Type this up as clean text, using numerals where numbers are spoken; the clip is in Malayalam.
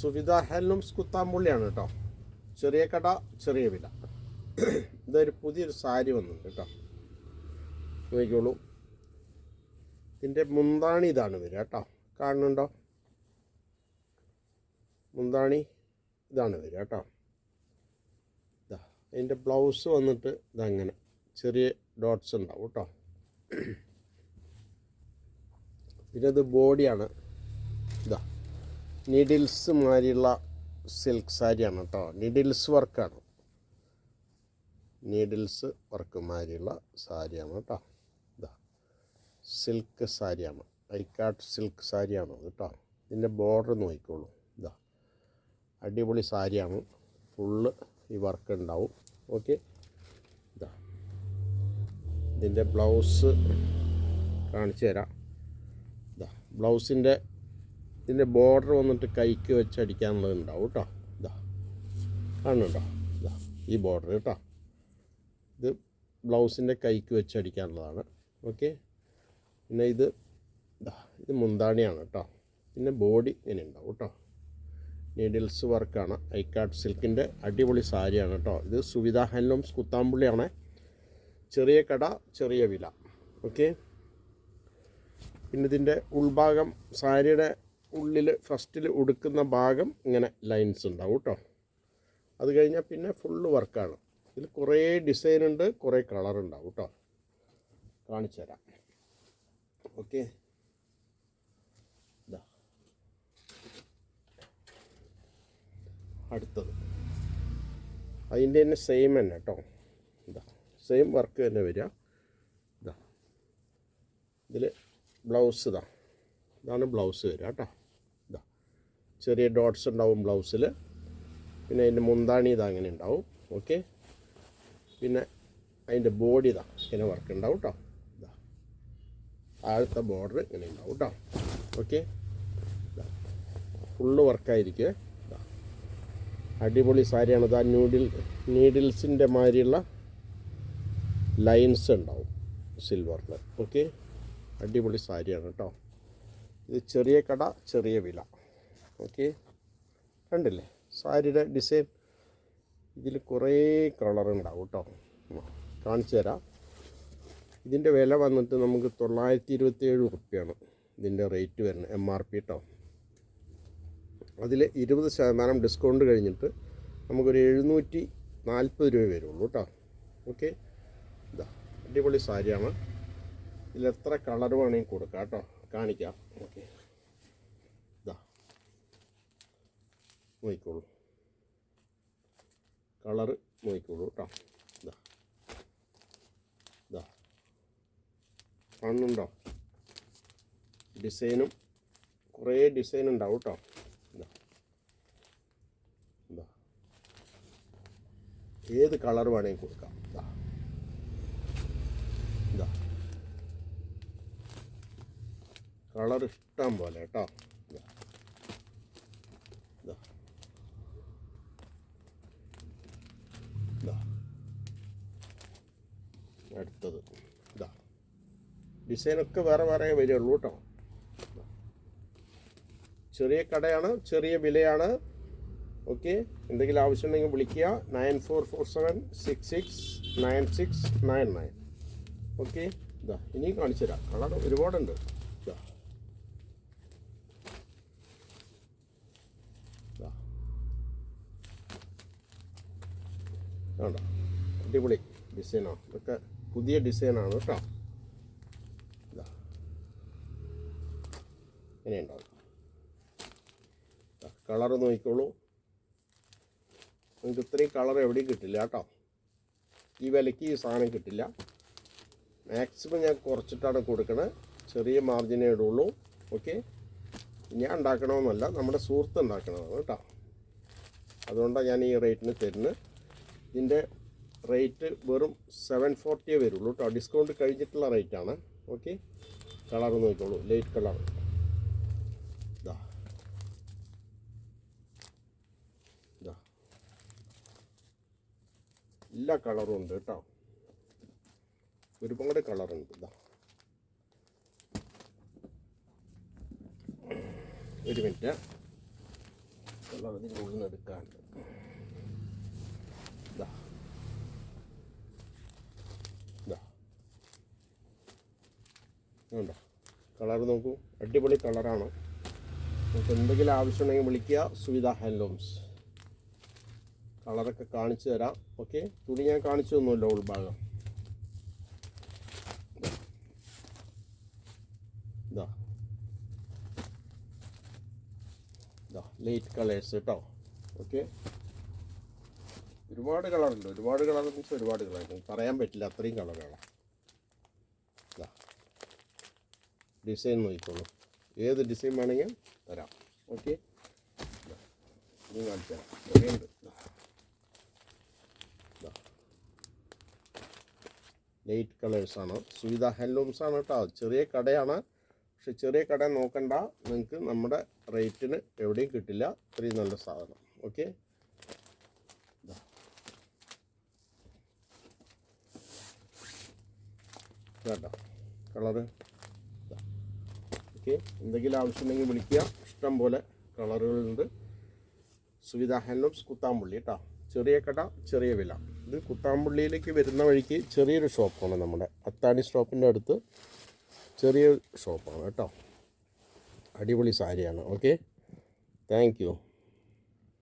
സുവിധ ഹാൻഡ്ലൂംസ് കുത്താമ്പുള്ളിയാണ് കേട്ടോ. ചെറിയ കട ചെറിയ വില. ഇതൊരു പുതിയൊരു സാരി വന്നിട്ടുണ്ട് കേട്ടോ. നോക്കിക്കോളൂ. ഇതിൻ്റെ മുന്താണി ഇതാണ് വരിക കേട്ടോ. കാണുന്നുണ്ടോ? മുന്താണി ഇതാണ് വരിക കേട്ടോ. ഇതാ അതിൻ്റെ ബ്ലൗസ് വന്നിട്ട് ഇതങ്ങനെ ചെറിയ ഡോട്ട്സ് ഉണ്ടാവും കേട്ടോ. പിന്നെ ഇത് ബോഡിയാണ്. ഇതാ നീഡിൽസ് മാതിരിയുള്ള സിൽക്ക് സാരിയാണ് കേട്ടോ. നീഡിൽസ് വർക്കാണ്. നീഡിൽസ് വർക്ക് മാതിരിയുള്ള സാരിയാണ് കേട്ടോ. ഇതാ സിൽക്ക് സാരിയാണ്. ഐക്കാട്ട് സിൽക്ക് സാരിയാണ് കേട്ടോ. ഇതിൻ്റെ ബോർഡർ നോക്കിക്കോളൂ. ഇതാ അടിപൊളി സാരിയാണ്. ഫുള്ള് ഈ വർക്ക് ഉണ്ടാവും. ഓക്കെ. ഇതാ ഇതിൻ്റെ ബ്ലൗസ് കാണിച്ചു തരാം. ഇതാ ഇതിൻ്റെ ബോർഡർ വന്നിട്ട് കൈക്ക് വെച്ച് അടിക്കാനുള്ളത് ഉണ്ടാവും കേട്ടോ. ഇതാ കാണുന്നുണ്ടോ? ഇതാ ഈ ബോർഡർ കേട്ടോ. ഇത് ബ്ലൗസിൻ്റെ കൈക്ക് വെച്ച് അടിക്കാനുള്ളതാണ്. ഓക്കെ. പിന്നെ ഇത് മുന്താണിയാണ് കേട്ടോ. പിന്നെ ബോഡി ഇങ്ങനെ ഉണ്ടാവും കേട്ടോ. നീഡിൽസ് വർക്കാണ്. ഐക്കാട്ട് സിൽക്കിൻ്റെ അടിപൊളി സാരിയാണ് കേട്ടോ. ഇത് സുവിധ ഹാൻഡ്ലൂംസ് കുത്താമ്പുള്ളിയാണ്. ചെറിയ കട ചെറിയ വില. ഓക്കെ. പിന്നെ ഇതിൻ്റെ ഉൾഭാഗം, സാരിയുടെ ഉള്ളിൽ ഫസ്റ്റിൽ ഉടുക്കുന്ന ഭാഗം ഇങ്ങനെ ലൈൻസ് ഉണ്ടാവും കേട്ടോ. അത് കഴിഞ്ഞാൽ പിന്നെ ഫുള്ള് വർക്കാണ്. ഇതിൽ കുറേ ഡിസൈൻ ഉണ്ട്, കുറേ കളർ ഉണ്ടാവും കേട്ടോ. കാണിച്ചു തരാം. ഓക്കെ. ഇതാ അടുത്തത് അതിൻ്റെ തന്നെ സെയിം തന്നെ കേട്ടോ. ഇതാ സെയിം വർക്ക് തന്നെ വരിക. ഇതാ ഇതിൽ ബ്ലൗസ് ഇതാണ് ബ്ലൗസ് വരിക കേട്ടോ. ഇതാ ചെറിയ ഡോട്ട്സ് ഉണ്ടാവും ബ്ലൗസിൽ. പിന്നെ അതിൻ്റെ മുന്താണി അങ്ങനെ ഉണ്ടാവും. ഓക്കെ. പിന്നെ അതിൻ്റെ ബോഡി ഇങ്ങനെ വർക്ക് ഉണ്ടാവും കേട്ടോ. ഇതാ താഴത്തെ ബോർഡർ ഇങ്ങനെ ഉണ്ടാവും കേട്ടോ. ഓക്കെ. ഫുള്ള് വർക്കായിരിക്കും. അടിപൊളി സാരിയാണ്. ഇതാ നീഡിൽസിൻ്റെ മാതിരിയുള്ള ലൈൻസ് ഉണ്ടാവും സിൽവറിൽ. ഓക്കെ. അടിപൊളി സാരിയാണ് കേട്ടോ. ഇത് ചെറിയ കട ചെറിയ വില. ഓക്കെ. കണ്ടില്ലേ സാരിയുടെ ഡിസൈൻ? ഇതിൽ കുറേ കളർ ഉണ്ടാവും കേട്ടോ. കാണിച്ചു തരാം. ഇതിൻ്റെ വില വന്നിട്ട് നമുക്ക് 927 റുപ്യാണ് ഇതിൻ്റെ റേറ്റ് വരുന്നത്, MRP കേട്ടോ. അതിൽ 20% ഡിസ്കൗണ്ട് കഴിഞ്ഞിട്ട് നമുക്കൊരു 740 രൂപ വരുള്ളൂ കേട്ടോ. ഓക്കെ. ഇതാ അടിപൊളി സാരിയാണ്. ഇതിൽ എത്ര കളർ വേണമെങ്കിൽ കൊടുക്കാം കേട്ടോ. കാണിക്കാം. ഓക്കെ. ഇതാ നോക്കിക്കോളൂ. കളറ് നോക്കിക്കോളൂ കേട്ടോ. ഇതാ ഇതാ കാണുന്നുണ്ടോ? ഡിസൈനും കുറേ ഡിസൈൻ ഉണ്ടാവും കേട്ടോ. ഇതാ ഇതാ ഏത് കളർ വേണമെങ്കിൽ കൊടുക്കാം. ഇതാ ഇതാ കളർ ഇഷ്ടം പോലെ കേട്ടോ. ഇതാ ഇതാ ഇതാ അടുത്തത്. ഇതാ ഡിസൈനൊക്കെ വേറെ വേറെ വരികയുള്ളൂ കേട്ടോ. ചെറിയ കടയാണ്, ചെറിയ വിലയാണ്. ഓക്കെ. എന്തെങ്കിലും ആവശ്യമുണ്ടെങ്കിൽ വിളിക്കുക. 9447669699. ഓക്കെ. ഇതാ ഇനിയും കാണിച്ചു തരാം. കളർ ഒരുപാടുണ്ട്. ഇതാ വേണ്ട അടിപൊളി ഡിസൈനാണ്. ഇതൊക്കെ പുതിയ ഡിസൈനാണ് കേട്ടോ. ഇതാ ഇങ്ങനെയുണ്ടാവും. കളർ നോക്കിക്കോളൂ. നിങ്ങൾക്ക് ഇത്രയും കളർ എവിടെയും കിട്ടില്ല കേട്ടോ. ഈ വിലയ്ക്ക് ഈ സാധനം കിട്ടില്ല. മാക്സിമം ഞാൻ കുറച്ചിട്ടാണ് കൊടുക്കണത്. ചെറിയ മാർജിനേ ഇടുള്ളൂ. ഓക്കെ. ഞാൻ ഉണ്ടാക്കണമെന്നല്ല, നമ്മുടെ സുഹൃത്ത് ഉണ്ടാക്കണതാണ് കേട്ടോ. അതുകൊണ്ടാണ് ഞാൻ ഈ റേറ്റിന് തരുന്നത്. ഇതിൻ്റെ റേറ്റ് വെറും 740 വരുള്ളൂ കേട്ടോ. ഡിസ്കൗണ്ട് കഴിഞ്ഞിട്ടുള്ള റേറ്റാണ്. ഓക്കെ. കളർ നോക്കിക്കോളൂ. Light colour. ഇതാ ഇതാ എല്ലാ കളറും ഉണ്ട് കേട്ടോ. ഒരുപാട് കളറുണ്ട്. ഇതാ ഒരു മിനിറ്റ്. കളർ ഇതിൻ്റെ ഉള്ളിൽ നിന്ന് എടുക്കാറുണ്ട്. ഇതാ ഇതാ ഉണ്ടോ കളർ നോക്കൂ, അടിപൊളി കളറാണ്. നമുക്ക് എന്തെങ്കിലും ആവശ്യമുണ്ടെങ്കിൽ വിളിക്കുക. സുവിധ ഹാൻഡ്ലൂംസ്. കളറൊക്കെ കാണിച്ചു തരാം. ഓക്കെ, തുണി ഞാൻ കാണിച്ചു തന്നുമല്ലോ ഉൾഭാഗം. ഇതാ ഇതാ ലൈറ്റ് കളേഴ്സ് കേട്ടോ. ഓക്കെ, ഒരുപാട് കളറുണ്ട്. ഒരുപാട് കളർ മീൻസ് ഒരുപാട് കളറുണ്ട്, പറയാൻ പറ്റില്ല അത്രയും കളറുകളാണ്. ഇതാ ഡിസൈൻ നോക്കിക്കോളൂ, ഏത് ഡിസൈൻ വേണമെങ്കിൽ തരാം. ഓക്കെ, ഇനി കാണിച്ചു തരാം. കുറേയുണ്ട്. ലൈറ്റ് കളേഴ്സാണ്. സുവിധ ഹാൻഡ്ലൂംസാണ് കേട്ടോ. ചെറിയ കടയാണ്, പക്ഷെ ചെറിയ കട നോക്കണ്ട, നിങ്ങൾക്ക് നമ്മുടെ റേറ്റിന് എവിടെയും കിട്ടില്ല. ഇത്രയും നല്ല സാധനം. ഓക്കെ, കേട്ടോ കളറ്. ഓക്കെ, എന്തെങ്കിലും ആവശ്യമുണ്ടെങ്കിൽ വിളിക്കുക. ഇഷ്ടം പോലെ കളറുകളുണ്ട്. സുവിധ ഹാൻഡ്ലൂംസ്, കുത്താമ്പുള്ളി കേട്ടോ. ചെറിയ കട, ചെറിയ വില. ഇത് കുത്താമ്പുള്ളിയിലേക്ക് വരുന്ന വഴിക്ക് ചെറിയൊരു ഷോപ്പാണ്, നമ്മുടെ അത്താണി സ്റ്റോപ്പിൻ്റെ അടുത്ത് ചെറിയ ഷോപ്പാണ് കേട്ടോ. അടിപൊളി സാരിയാണ്. Okay, thank you.